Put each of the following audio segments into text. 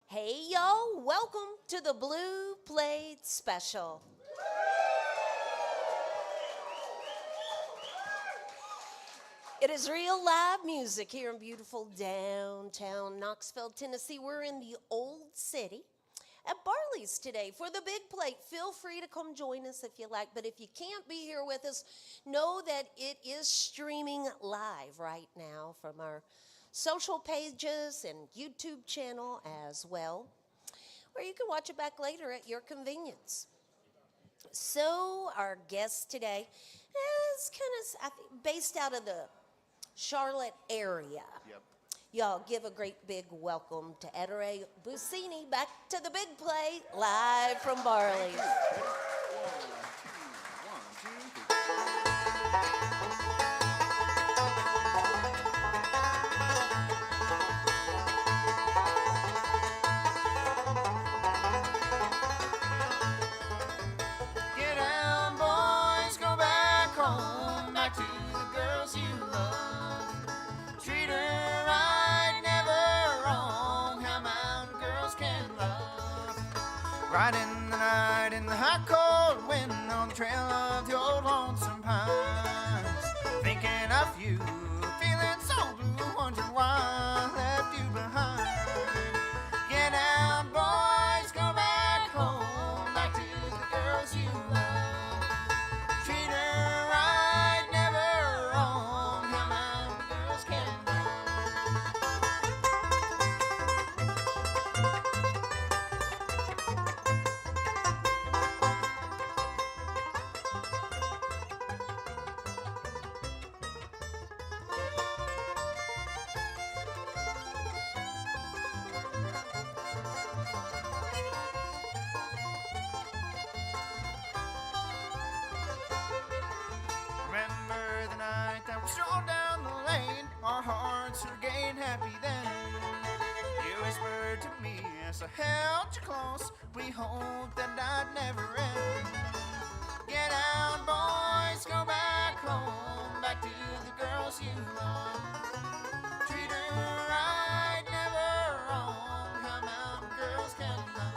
Hey y'all, welcome to the Blue Plate Special. It is real live music here in beautiful downtown Knoxville, Tennessee. We're in the Old City at Barley's today for the Big Plate. Feel free to come join us if you like, but if you can't be here with us, know that it is streaming live right now from our social pages and YouTube channel as well, or you can watch it back later at your convenience. So our guest today is I think, based out of the Charlotte area. Yep. Y'all give a great big welcome to Ettore Buzzini back to the Big Plate, live from Barley's. Get down, boys, go back home, back to the girls you love. Treat her right, never wrong, how mountain girls can love. Right in the night, in the hot cold wind, on the trail of the old lonesome pines. Thinking of you, feeling so blue, wondering why I left you behind. Get down, boys, go back home, back to the girls you love. Treat her right, never wrong, how mountain girls can love. Remember the night that we strolled down the lane, our hearts were gay and happy then. You whispered to me as I held you close, we hoped that I'd never end. Get out, boys, go back home, back to the girls you love. Treat her right, never wrong, how mountain girls can love.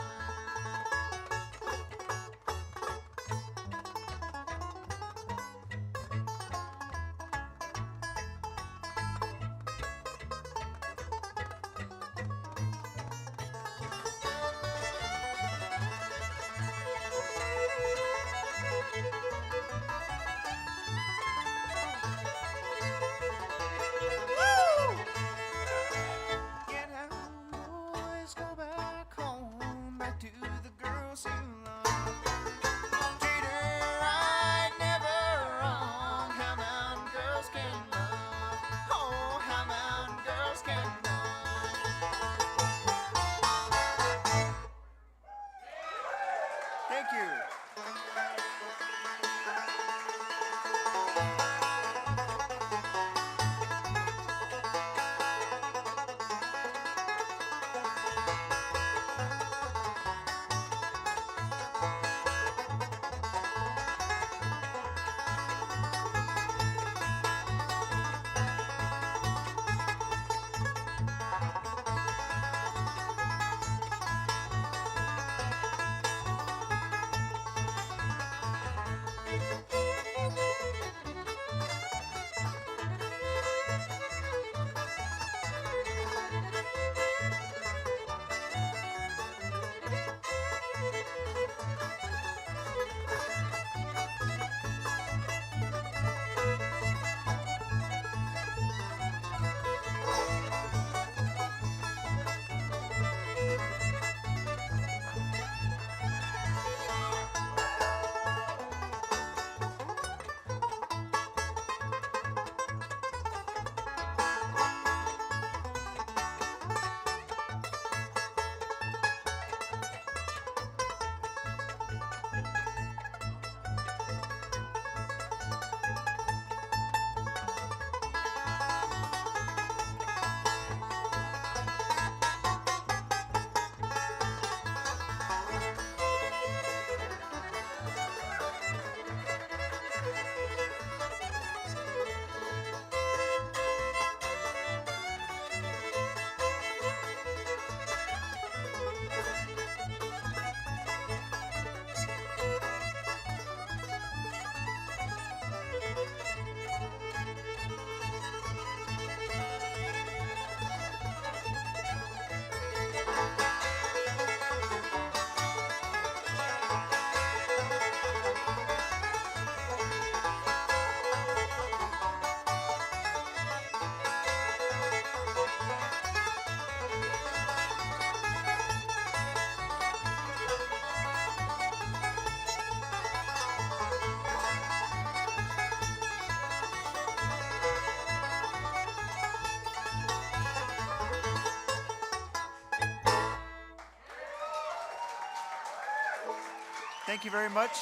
Thank you very much.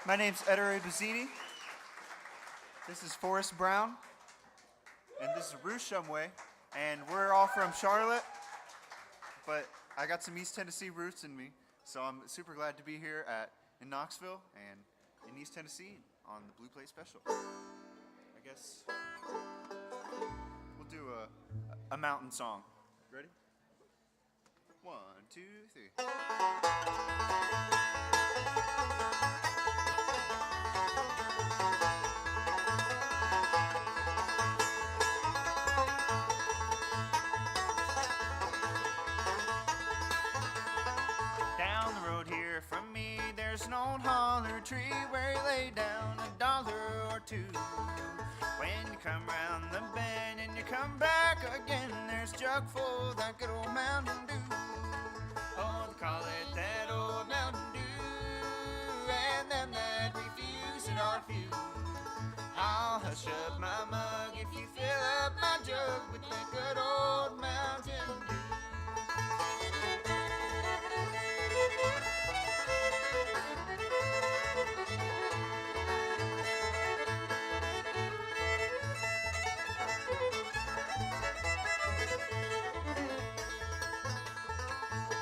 My name's Ettore Buzzini. This is Forrest Brown. And this is Ruth Shumway. And we're all from Charlotte. But I got some East Tennessee roots in me. So I'm super glad to be here in Knoxville and in East Tennessee on the Blue Plate Special. I guess we'll do a mountain song. Ready? 1, 2, 3. Down the road here from me, there's an old holler tree where he laid down $1 or 2. When you come round the bend and you come back again, there's a jug full of that good old Mountain Dew. Oh, they call it that old Mountain Dew, and them that refuse it are few. I'll hush up my mug if you fill up my jug with that good old Mountain Dew.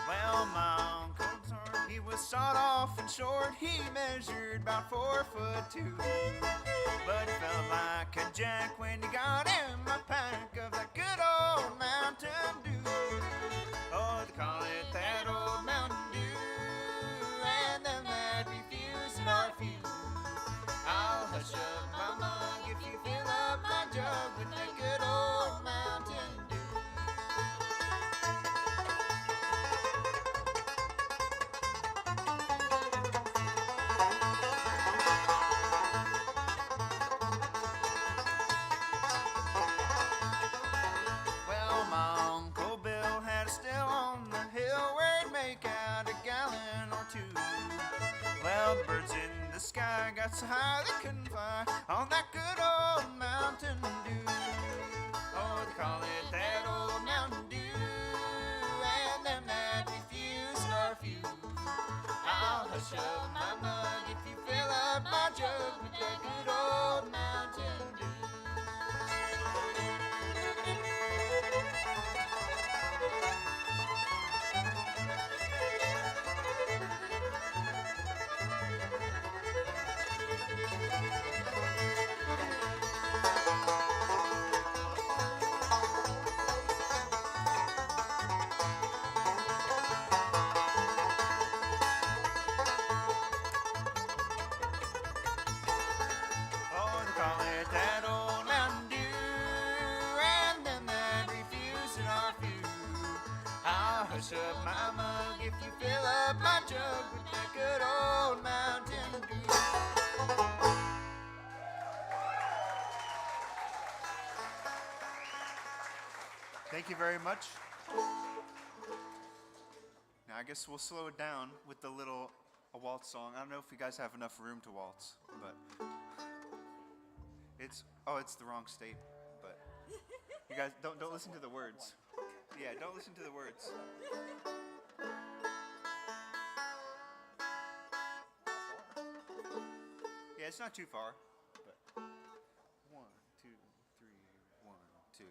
Well, my Uncle Tom, he was sawed off and short. He measured about 4'2", but he felt like a jack when he got in my pack of that good old Mountain Dew. Oh, they call it that old Mountain Dew, and them that refuse it are few. I'll hush up my mug if you fill up my jug with that good old Mountain Dew. Well, my Uncle Bill had a still on the hill where he'd make out a gallon or 2. Well, the birds in the sky got so high they couldn't fly on that good old Mountain Dew. Oh, they call it that old Mountain Dew, and them that refuse it are few. I'll hush up my mug if you fill up my jug with that good old Mountain Dew. Oh, they call it that old Mountain Dew, and them that refuse it are few. I'll hush up my mug if you fill up my jug with that good old Mountain Dew. Thank you very much. Now I guess we'll slow it down with a waltz song. I don't know if you guys have enough room to waltz, but it's the wrong state. But you guys don't listen to the words. Yeah, don't listen to the words. Yeah, it's not too far. But 1, 2, 3, 1, 2.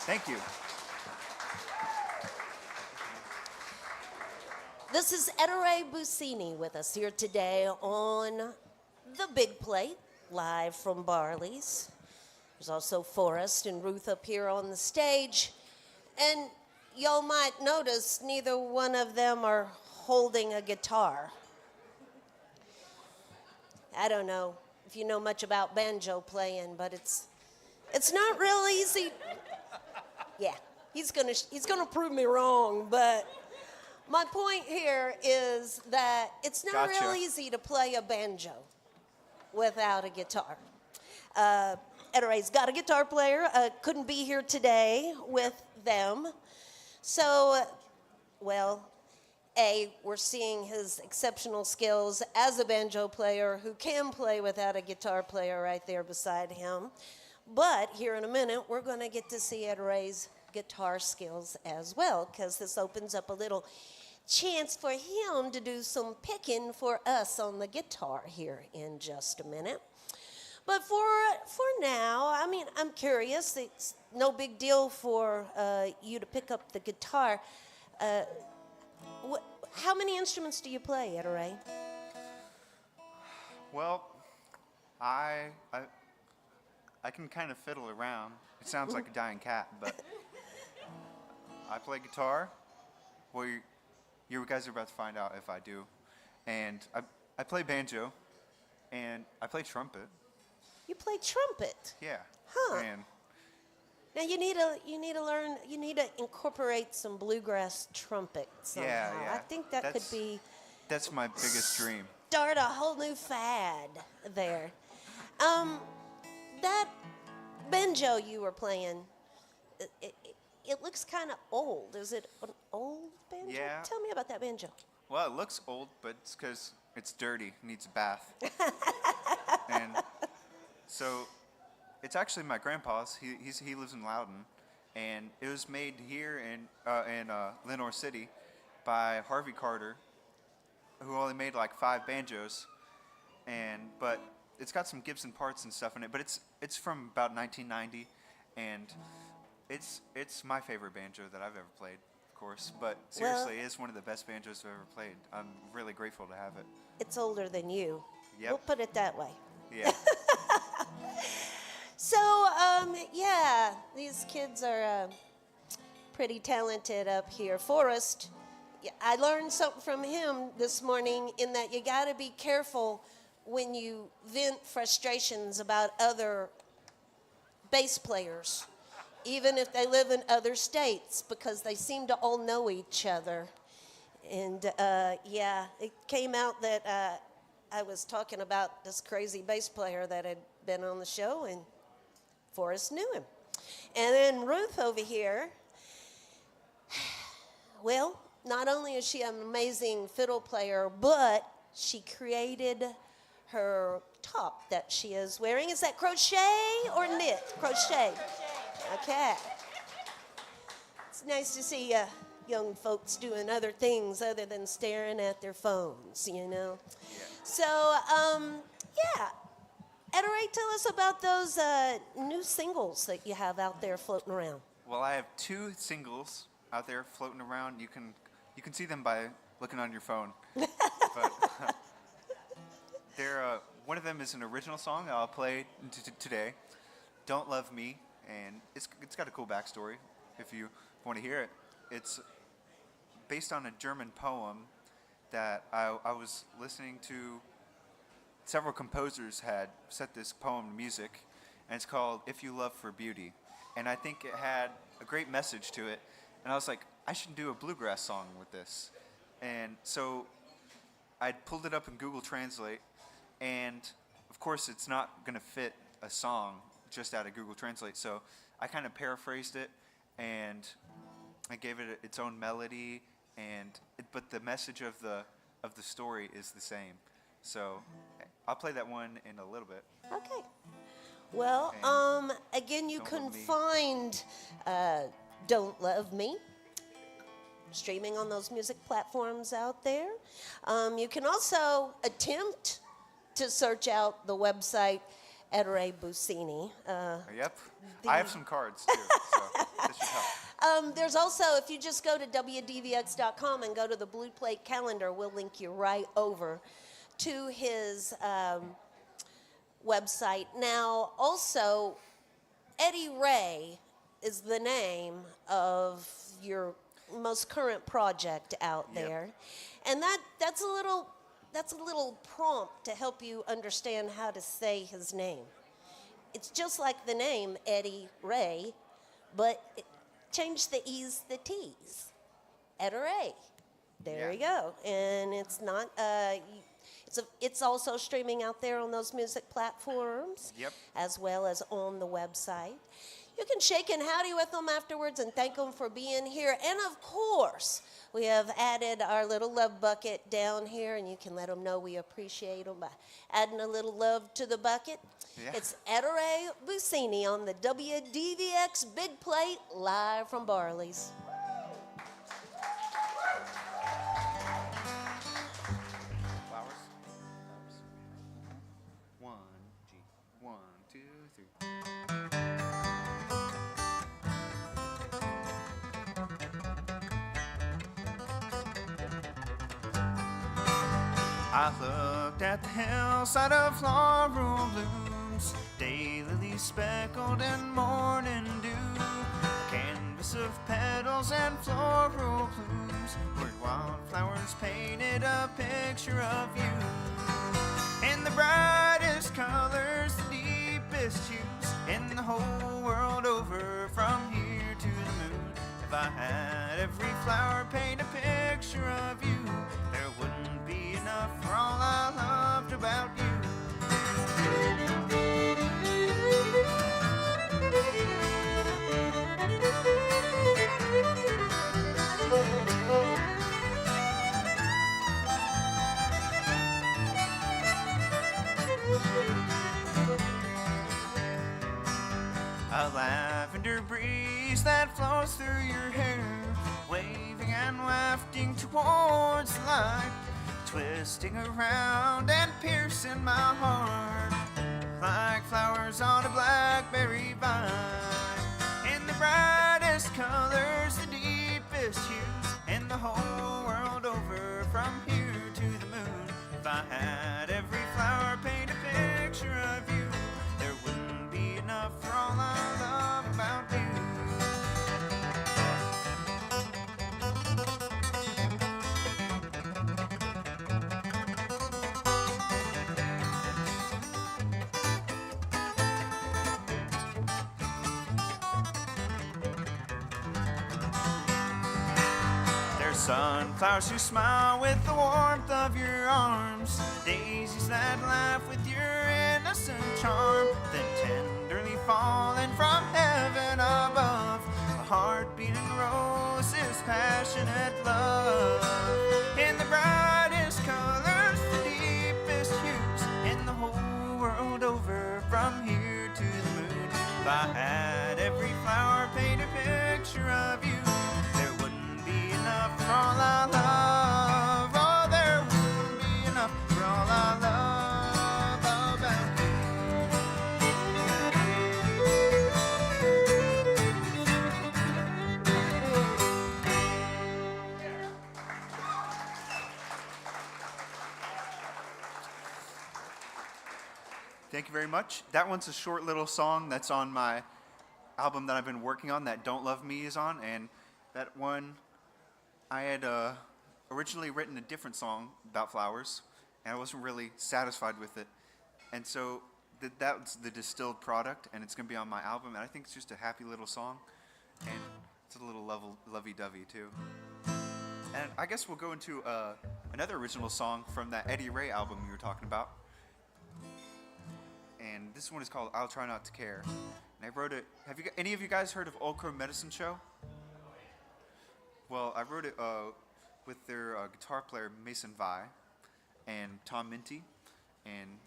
Thank you. This is Ettore Buzzini with us here today on the Big Plate, live from Barley's. There's also Forrest and Ruth up here on the stage. And y'all might notice neither one of them are holding a guitar. I don't know if you know much about banjo playing, but it's not real easy. Yeah, he's gonna prove me wrong, but my point here is that it's not Gotcha. real easy to play a banjo without a guitar. Ettore's got a guitar player, couldn't be here today with them. So, well, we're seeing his exceptional skills as a banjo player who can play without a guitar player right there beside him. But here in a minute, we're going to get to see Ettore's guitar skills as well, because this opens up a little chance for him to do some picking for us on the guitar here in just a minute. But for now, I mean, I'm curious. It's no big deal for you to pick up the guitar. How many instruments do you play, Ettore? Well, I can kind of fiddle around. It sounds like a dying cat, but I play guitar. Well, you guys are about to find out if I do. And I play banjo, and I play trumpet. You play trumpet? Yeah. Huh. And Now you need to incorporate some bluegrass trumpet somehow. Yeah. I think that could be that's my biggest dream. start a whole new fad there. That banjo you were playing, it looks kind of old. Is it an old banjo? Yeah. Tell me about that banjo. Well, it looks old, but it's because it's dirty, needs a bath. And so it's actually my grandpa's. He lives in Loudon, and it was made here in Lenore City by Harvey Carter, who only made like 5 banjos, but it's got some Gibson parts and stuff in it. But it's from about 1990, and it's my favorite banjo that I've ever played, of course. But seriously, it's one of the best banjos I've ever played. I'm really grateful to have it. It's older than you. Yep. We'll put it that way. Yeah. So, yeah, these kids are pretty talented up here. Forrest, I learned something from him this morning in that you got to be careful when you vent frustrations about other bass players, even if they live in other states, because they seem to all know each other. And, yeah, it came out that I was talking about this crazy bass player that had been on the show, and Forrest knew him. And then Ruth over here, well, not only is she an amazing fiddle player, but she created her top that she is wearing. Is that crochet or knit? Crochet. Okay. It's nice to see young folks doing other things other than staring at their phones, you know. Yeah. So, yeah. Ettore, tell us about those new singles that you have out there floating around. Well, I have 2 singles out there floating around. You can see them by looking on your phone. But one of them is an original song that I'll play today. Don't Love Me, and it's got a cool backstory if you want to hear it. It's based on a German poem that I was listening to. Several composers had set this poem to music, and it's called If You Love for Beauty. And I think it had a great message to it. And I was like, I should do a bluegrass song with this. And so I pulled it up in Google Translate, and of course it's not going to fit a song just out of Google Translate. So I kind of paraphrased it, and I gave it its own melody, but the message of the story is the same. So I'll play that one in a little bit. Okay. Well, again, you can find Don't Love Me streaming on those music platforms out there. You can also attempt to search out the website Ettore Buzzini. Yep. I have some cards too, so this should help. There's also, if you just go to WDVX.com and go to the Blue Plate calendar, we'll link you right over to his website. Now, also, Eddie Ray is the name of your most current project out there. And that's a little prompt to help you understand how to say his name. It's just like the name Eddie Ray, but change the E's to T's. Ettore. There you go. And it's not. It's also streaming out there on those music platforms, as well as on the website. You can shake and howdy with them afterwards and thank them for being here. And of course, we have added our little love bucket down here, and you can let them know we appreciate them by adding a little love to the bucket. It's Ettore Buzzini on the WDVX Big Plate, live from Barley's. Flowers. One, G. 1, 2, 3. I looked at the hillside of floral blooms, daylilies speckled in morning dew, a canvas of petals and floral plumes, where wildflowers painted a picture of you. In the brightest colors, the deepest hues, in the whole world over, from here to the moon. If I had every flower paint a picture of you, there wouldn't be enough for all I loved about you. A lavender breeze that flows through your hair, waving and wafting towards the light, twisting around and piercing my heart like flowers on a blackberry vine. In the brightest colors, the deepest hues, in the whole world over, from here to the moon. If I had every flower paint a picture of you, there wouldn't be enough for all I love about you. Sunflowers who smile with the warmth of your arms, daisies that laugh with your innocent charm, then tenderly falling from heaven above, a heart-beating rose is passionate love. In the brightest colors, the deepest hues, in the whole world over, from here to the moon. If I had every flower paint a picture of you, there wouldn't be enough for all I love. Oh, there wouldn't be enough for all I love about you. Thank you very much. That one's a short little song that's on my album that I've been working on, that Don't Love Me is on, and that one, I had originally written a different song about flowers, and I wasn't really satisfied with it. And so that's the distilled product, and it's going to be on my album, and I think it's just a happy little song, and it's a little lovey-dovey too. And I guess we'll go into another original song from that Eddie Ray album we were talking about. And this one is called I'll Try Not to Care. And I wrote it, any of you guys heard of Old Crow Medicine Show? Well, I wrote it with their guitar player Mason Vi and Tom Minty, and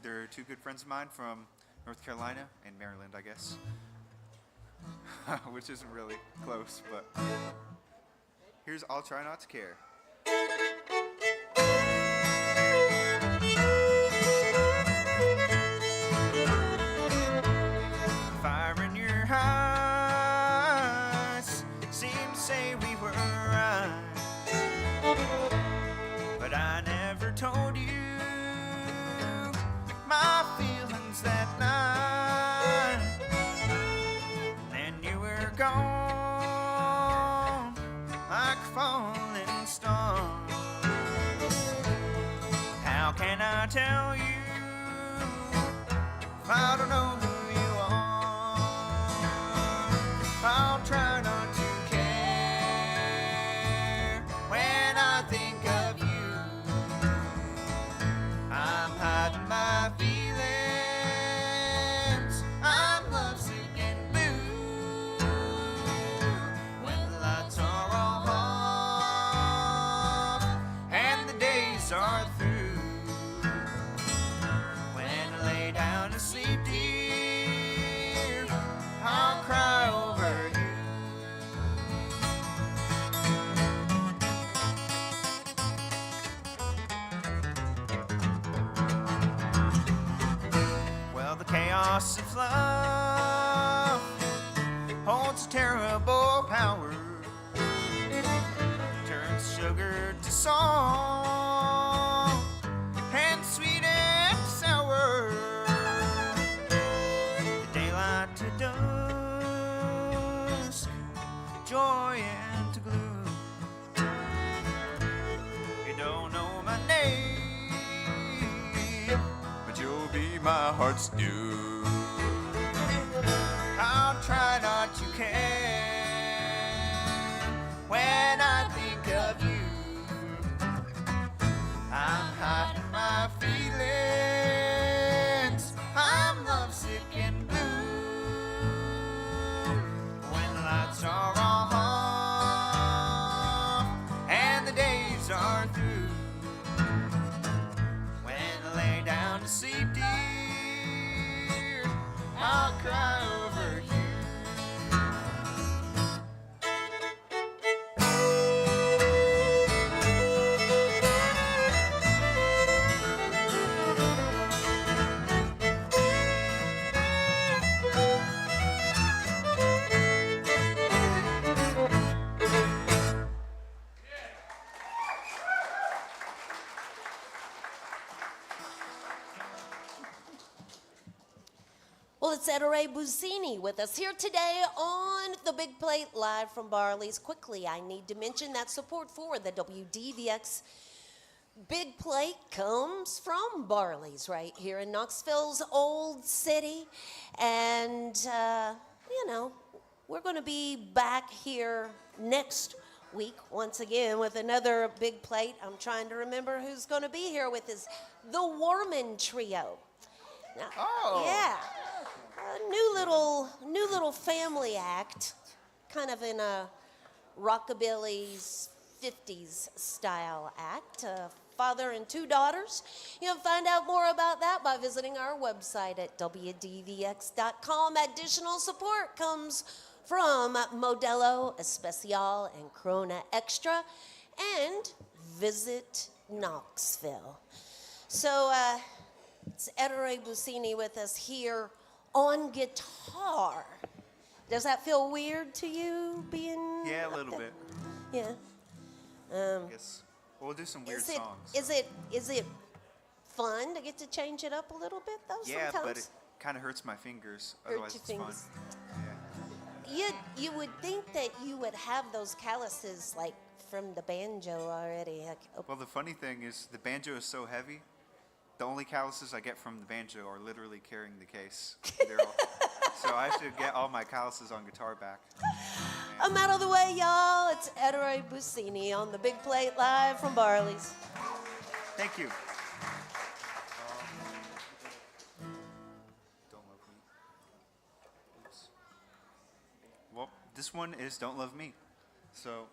they're two good friends of mine from North Carolina and Maryland, I guess, which isn't really close, but here's I'll Try Not to Care. How can I tell you if I don't know who you are? I'll try not to care when I think of you. I'm hiding my feelings. I'm lovesick and blue when the lights are all off and the days are through. When I lay down to sleep, dear, I'll cry over you. Well, the chaos of love holds a terrible power, turns sugar to salt and sweet and sour, daylight to dusk, joy into gloom. You don't know my name, but you'll be my heart's dew. I'll try not to care when I think of you. I'm hiding my feelings. I'm lovesick and blue when the lights are off and the days are through. When I lay down to sleep, dear, I'll cry over you. Well, it's Ettore Buzzini with us here today on the Big Plate live from Barley's. Quickly, I need to mention that support for the WDVX Big Plate comes from Barley's right here in Knoxville's Old City. And, you know, we're going to be back here next week once again with another Big Plate. I'm trying to remember who's going to be here with us. The Warman Trio. Now, Oh. Yeah. A new little family act, kind of in a rockabilly's 50s style act. Father and two daughters. You can find out more about that by visiting our website at WDVX.com. Additional support comes from Modelo Especial and Corona Extra and Visit Knoxville. So it's Ettore Buzzini with us here on guitar. Does that feel weird to you being? Yeah, a up little there? bit. Yeah. I guess we'll do some weird Is it songs. is it fun to get to change it up a little bit though? Yeah, sometimes? but it kind of hurts my fingers. Hurt Otherwise, your it's fingers. fun. Yeah. You would think that you would have those calluses like from the banjo already. Like, Well, the funny thing is, the banjo is so heavy. The only calluses I get from the banjo are literally carrying the case. So I have to get all my calluses on guitar back. I'm out of the way, y'all. It's Ettore Buzzini on the Big Plate live from Barley's. Thank you. Don't Love Me. Oops. Well, this one is Don't Love Me. So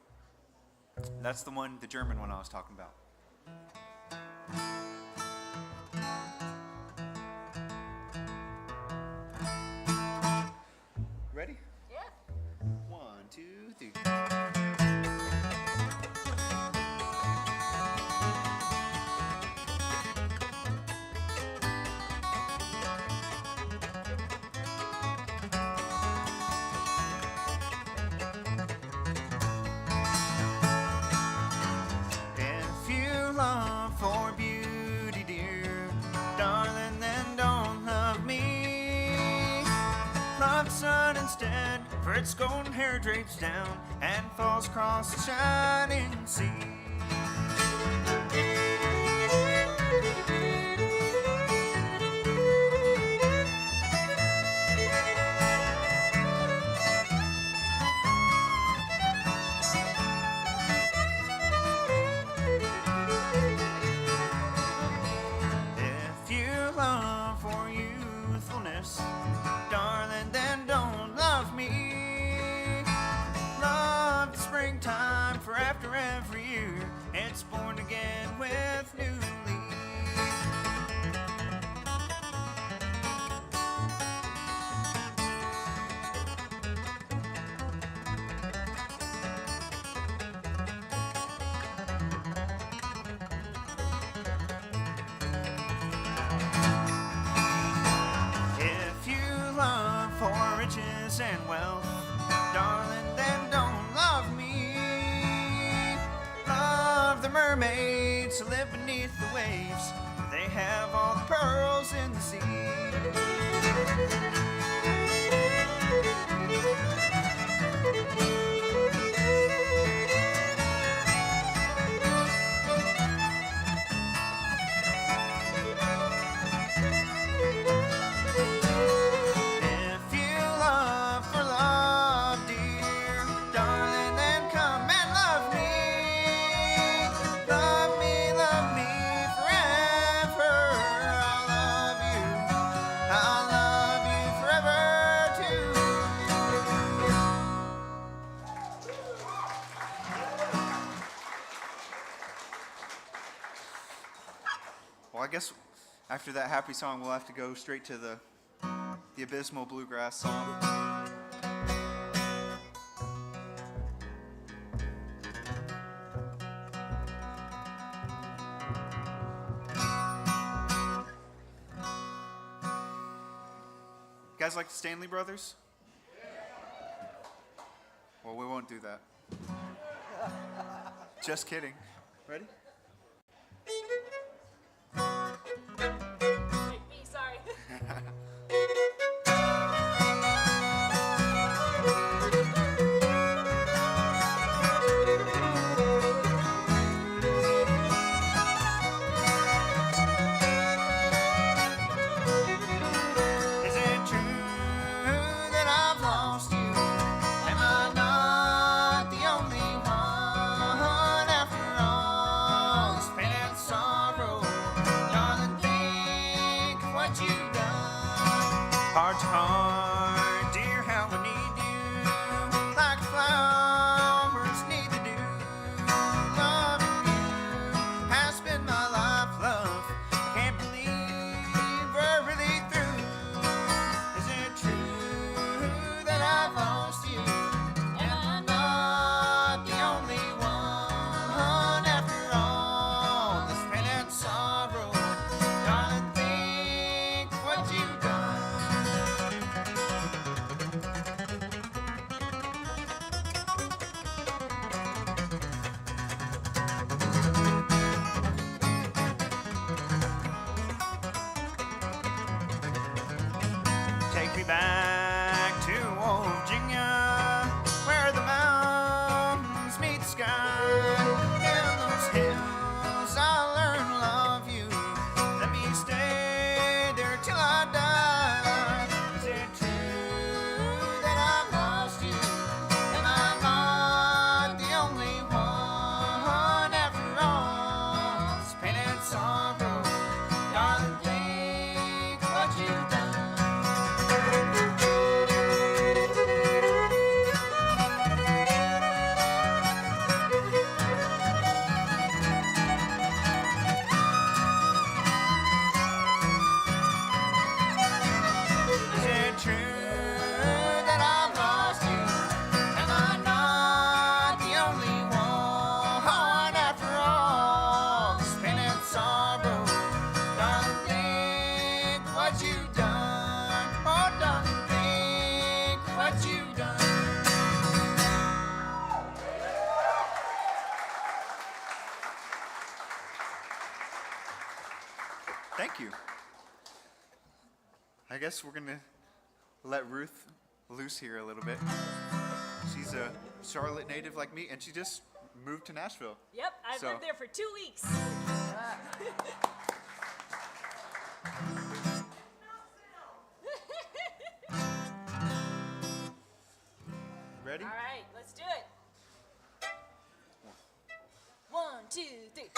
that's the one, the German one I was talking about. Ready? Yeah. 1, 2, 3. If you long for beauty, dear, darling, then don't love me. Love sun instead, for its golden hair drapes down and falls across the shining sea. riches and wealth, darling, then don't love me. Love the mermaids who live beneath the waves. They have all the pearls in the sea. If you love for love, dear, darling, then come and love me. Love me forever. I'll love you forever too. Well, I guess after that happy song, we'll have to go straight to the abysmal bluegrass song. You guys like the Stanley Brothers? Well, we won't do that. Just kidding. Ready? Wait, me, sorry. Is it true that I've lost you? Am I not the only one after all this pain and sorrow? Darling, think of what you've done. Heart to heart, dear, how I need you, like flowers need the dew. Loving you has been my life, love. I can't believe we're really through. Is it true that I've lost you? Am I not the only one after all this pain and sorrow? Darling, think of what you've done. Take me back to old Virginia, where the mountains meet the sky. In those hills I'll learn to love you. Let me stay there till I die. Is it true that I've lost you? Am I not the only one after all this pain and sorrow? Darling, think of what you've done. Is it true that I've lost you? Am I not the only one after all this pain and sorrow? Darling, think what you've done. Oh, darling, think what you've done. Thank you. I guess we're gonna let Ruth loose here a little bit. She's a Charlotte native like me, and she just moved to Nashville. Yep, I've So- lived there for 2 weeks. Ready? All right, let's do it. 1, 2, 3.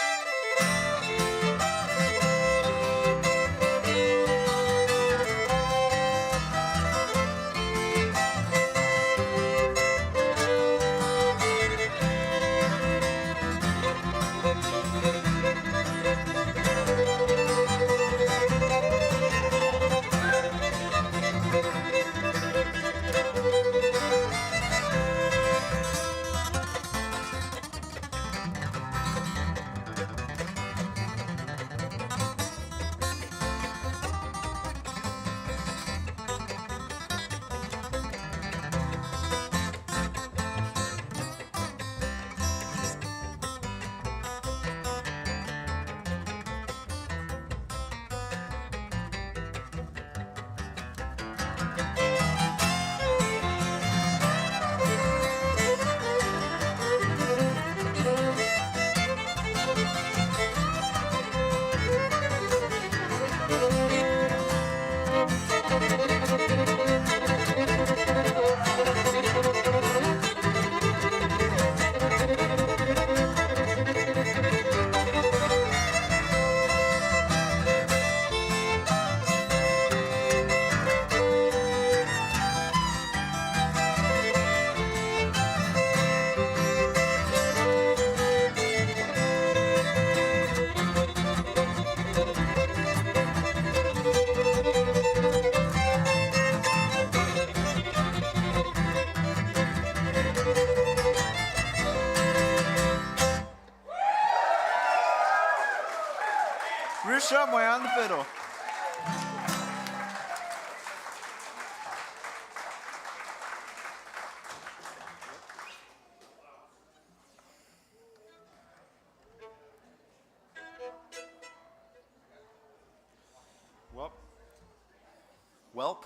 Real Shumway on the fiddle. Welp,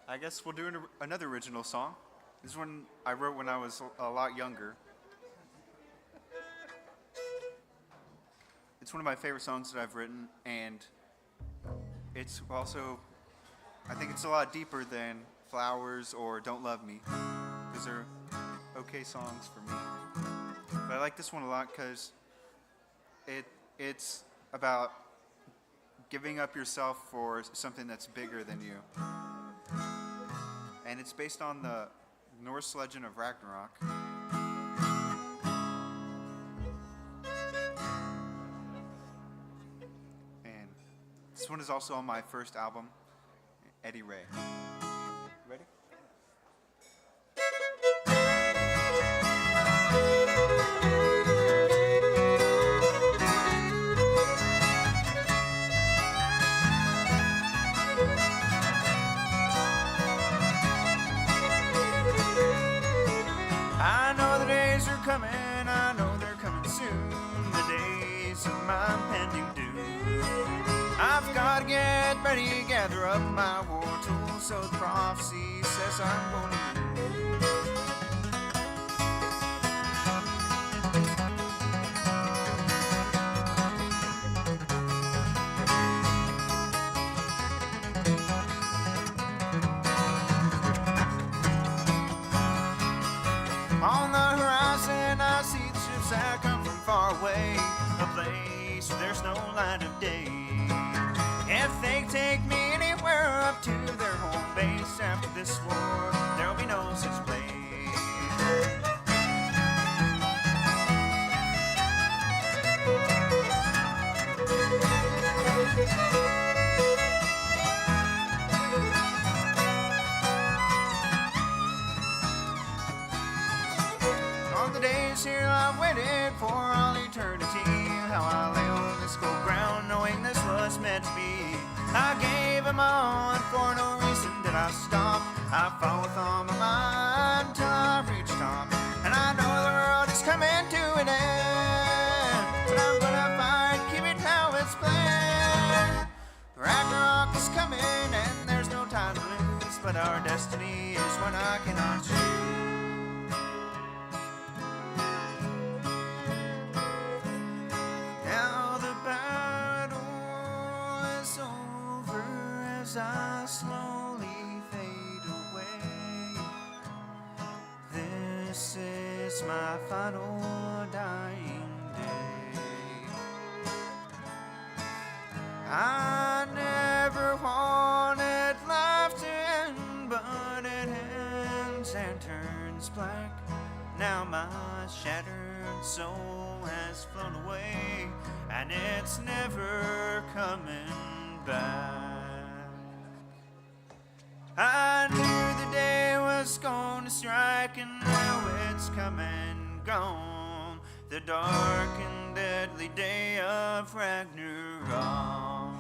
I guess we'll do another original song. This one I wrote when I was a lot younger. It's one of my favorite songs that I've written, and it's also, I think it's a lot deeper than Flowers or Don't Love Me. Those are okay songs for me. But I like this one a lot because it's about giving up yourself for something that's bigger than you. And it's based on the Norse legend of Ragnarok. And this one is also on my first album, Eddie Ray. Ready? Coming, I know they're coming soon, the days of my impending doom. I've got to get ready, gather up my war tools, so the prophecy says I'm going to on the horizon, I see the ships that come from far away, a place where there's no light of day. If they take me anywhere up to their home base after this war, there'll be no such place. On the days here I've waited for all eternity, how I lay on this cold ground knowing this was meant to be. I gave him all and for no reason did I stop. I fought with all my mind till I reached top. And I know the world is coming to an end, but I'm gonna fight, keep it how it's planned. Ragnarok is coming and there's no time to lose, but our destiny is one I cannot choose. I slowly fade away. This is my final dying day. I never wanted life to end, but it ends and turns black. Now my shattered soul has flown away, and it's never coming back. I knew the day was gonna strike, and now it's come and gone, the dark and deadly day of Ragnarok.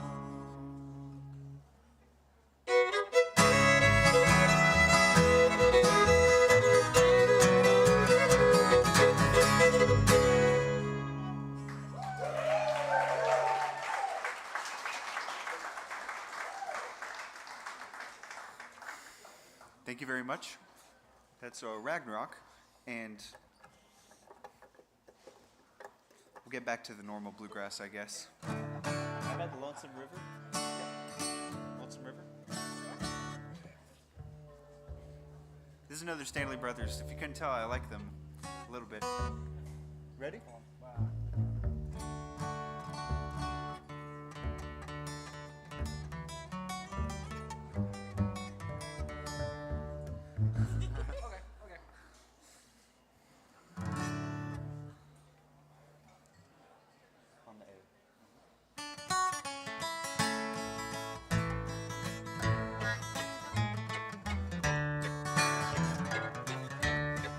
Thank you very much. That's Ragnarok, and we'll get back to the normal bluegrass, I guess. How about the Lonesome River? Lonesome River? This is another Stanley Brothers. If you couldn't tell, I like them a little bit. Ready?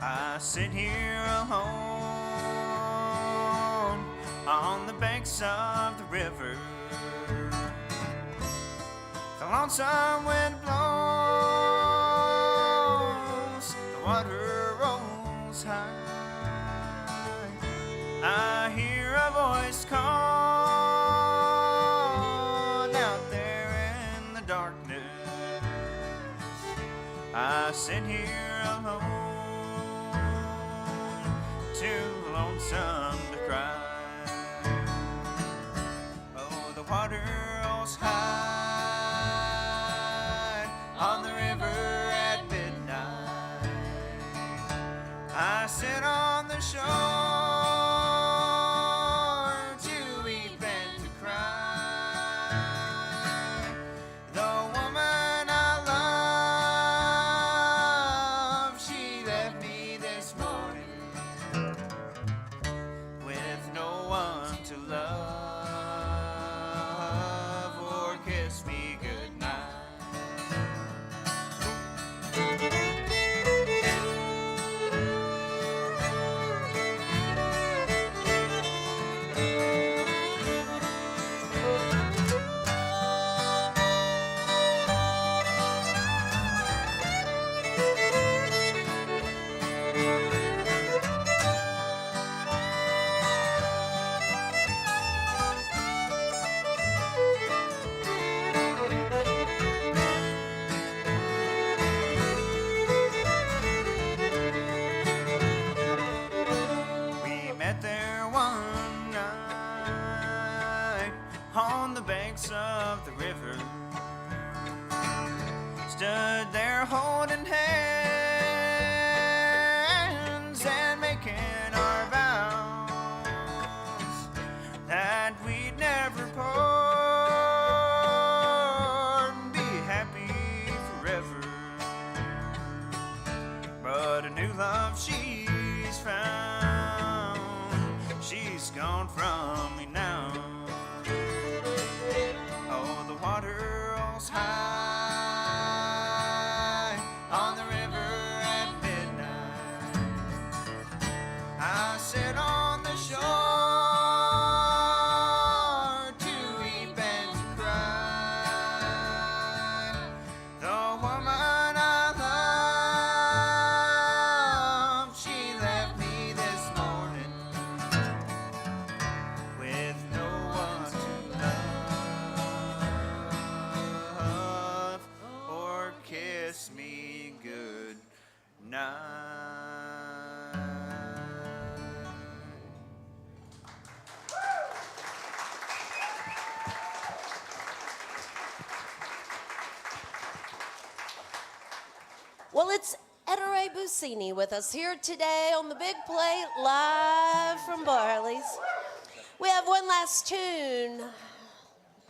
I sit here alone on the banks of the river, lonesome wind blows, the water rolls high. I hear a voice call out there in the darkness. I sit here alone, too lonesome to cry. Oh, the water rolls high on the river at midnight. I sit on the shore to weep and to cry. The woman I love, she left me this morning with no one to love or kiss me goodnight. We met there one night on the banks of the river. Stood there holding hands and making our vows that we'd never part and be happy forever. But a new love she's found, she's gone from me now. Oh, the water rolls high on the river at midnight. I sit on the shore to weep and to cry. The woman I love, she left me this morning with no one to love or kiss me good night. Well, it's Ettore Buzzini with us here today on the big plate, live from Barley's. We have one last tune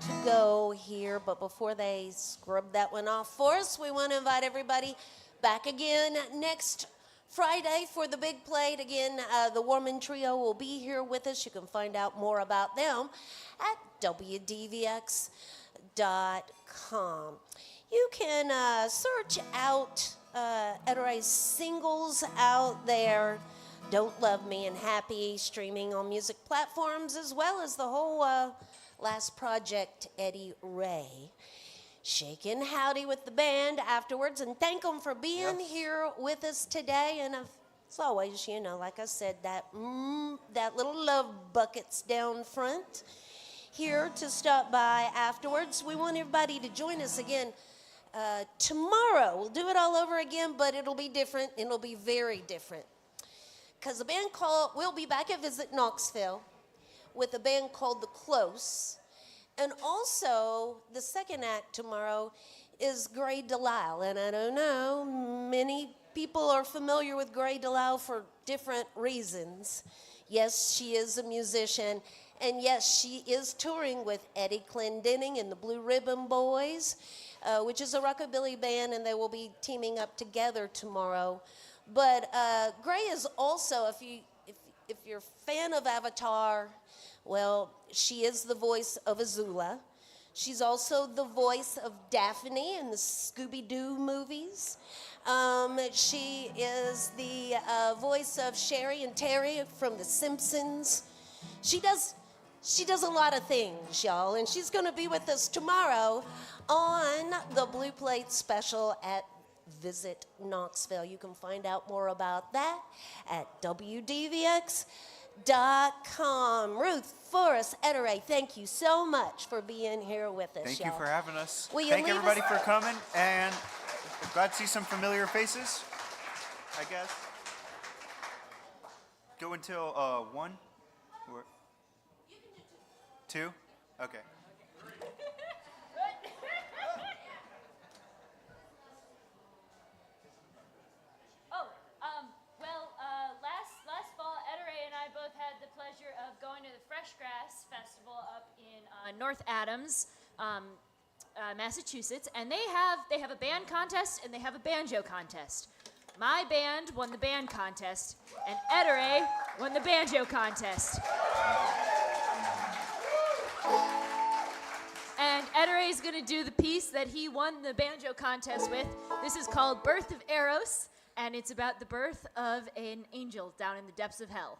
to go here, but before they scrub that one off for us, we want to invite everybody back again next Friday for the big plate. Again, the Warman Trio will be here with us. You can find out more about them at WDVX.com. You can search out Ettore's singles out there. Don't Love Me and Happy, streaming on music platforms, as well as the whole last project, Eddie Ray. Shaking howdy with the band afterwards, and thank them for being here with us today. And as always, you know, like I said, that little love bucket's down front here to stop by afterwards. We want everybody to join us again tomorrow. We'll do it all over again, but it'll be different. It'll be very different. Because the band we'll be back at Visit Knoxville with a band called The Close. And also, the second act tomorrow is Gray Delisle. And I don't know, many people are familiar with Gray Delisle for different reasons. Yes, she is a musician. And yes, she is touring with Eddie Clendenning and the Blue Ribbon Boys, which is a rockabilly band, and they will be teaming up together tomorrow. But Gray is also, if you're a fan of Avatar, well, she is the voice of Azula. She's also the voice of Daphne in the Scooby-Doo movies. She is the voice of Sherry and Terry from The Simpsons. She does She does a lot of things, y'all, and she's going to be with us tomorrow on the Blue Plate special at Visit Knoxville. You can find out more about that at WDVX.com. Ruth, Forrest, Ettore, thank you so much for being here with us, Thank y'all. you for having us. Will you Thank leave everybody us- for coming, and glad to see some familiar faces, I guess. Go until 1? Or 2? Okay. Last fall, Ettore and I both had the pleasure of going to the Fresh Grass Festival up in North Adams, Massachusetts, and they have a band contest and they have a banjo contest. My band won the band contest, and Ettore won the banjo contest. And Ettore is going to do the piece that he won the banjo contest with. This is called Birth of Eros, and it's about the birth of an angel down in the depths of hell.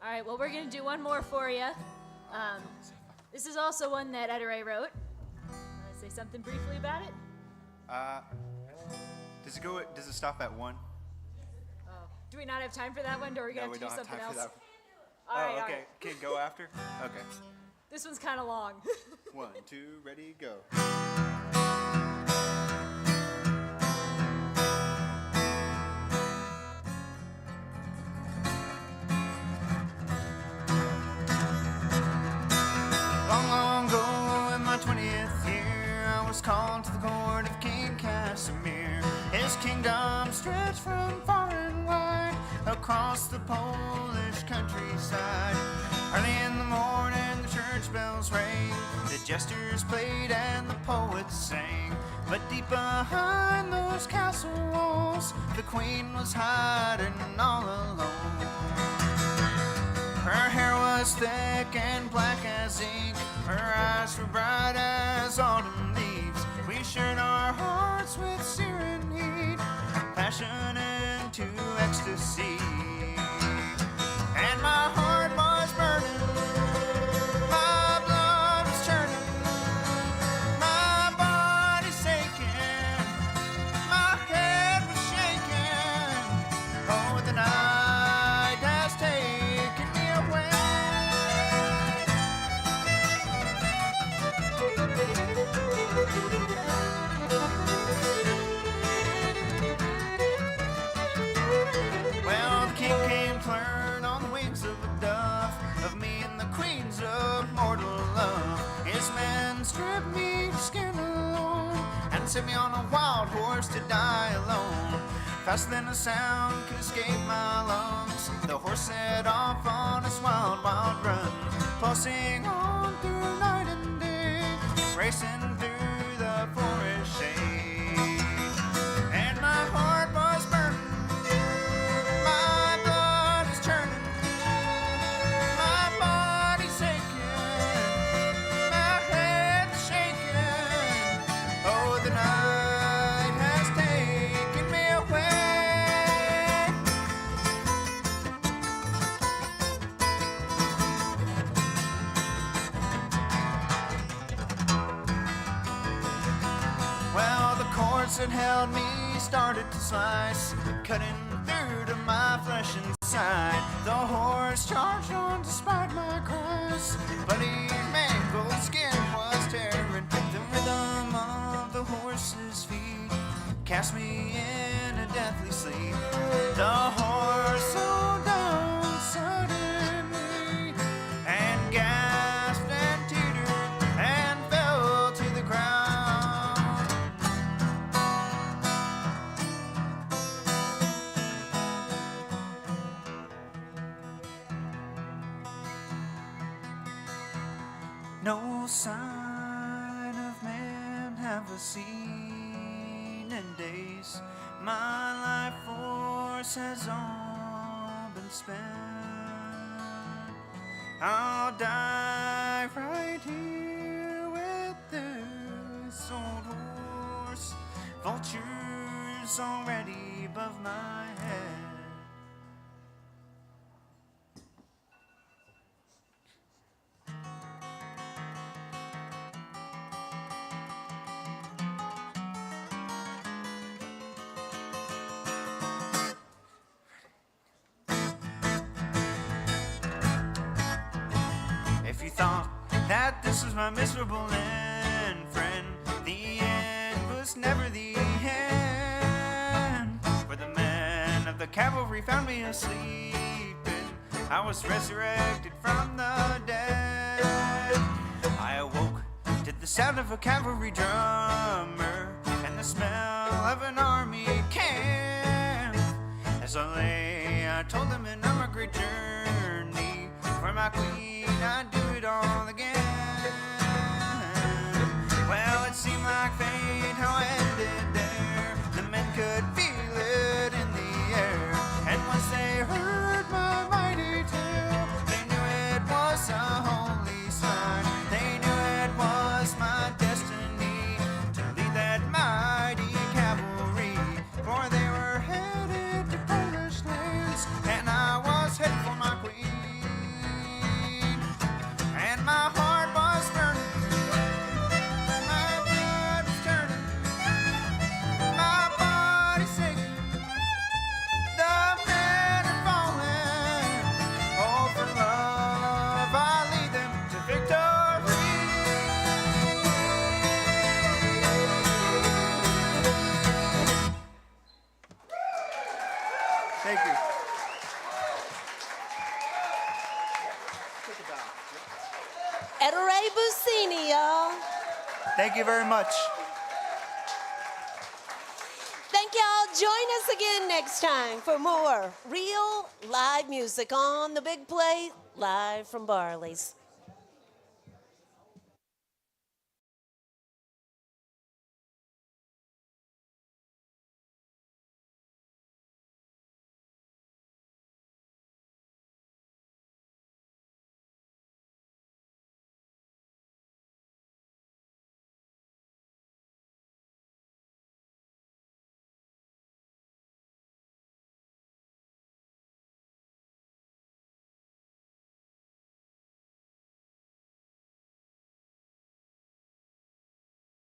All right, well, we're going to do one more for you. This is also one that Ettore wrote. Want to say something briefly about it? Does it stop at 1? Oh. Do we not have time for that one, or are we going No, to we have to do don't have something time else? for that. All right, Oh, all okay. right. Can go after? Okay. This one's kind of long. 1, 2, ready, go. Long, long ago in my 20th year, I was called to the court of King Casimir. His kingdom stretched from far and wide across the Polish countryside. Early in the morning, the church bells rang, the jesters played and the poets sang. But deep behind those castle walls, the queen was hiding all alone. Her hair was thick and black as ink, her eyes were bright as autumn leaves. We shared our hearts with searing heat, passion into ecstasy. And my heart was burning, my blood was churning, my body aching, my head was shaking. Oh, the night has taken me away. Well, the king came to learn on the wings of a dove of me and the queen's of mortal love. His men stripped me to skin alone and set me on a wild horse to die alone. Faster than a sound could escape my lungs, the horse set off on his wild, wild run, pulsing on through night and day, racing through the forest shade. And my heart was burning, my blood was churning, my body's aching, my head's shaking. Oh, the night has taken me away. Well, the cords that held me started to slice, cutting through to my flesh inside. The horse charged on despite my cries, but his mangled skin was tearing. The rhythm of the horse's feet cast me in a deathly sleep. The horse slowed down suddenly and gasped and teetered and fell to the ground. No sign of man have I seen in days. My life force has all been spent. I'll die right here with this old horse. Vultures already above my head. If you thought that this was my miserable end, friend, the end was never the end. For the men of the cavalry found me asleep, and I was resurrected from the dead. I awoke to the sound of a cavalry drummer and the smell of an army camp. As I lay, I told them in my great journey, for my queen I'd do it all again. Well, it seemed like fate how it ended there. The men could feel it in the air, and once they heard my mighty tale, they knew it was a holy sign. They knew it was my destiny to lead that mighty cavalry, for they were headed to Polish lands, and I was headed for my queen. Thank you. Ettore Buzzini, y'all. Thank you very much. Thank y'all. Join us again next time for more real live music on the big plate, live from Barley's.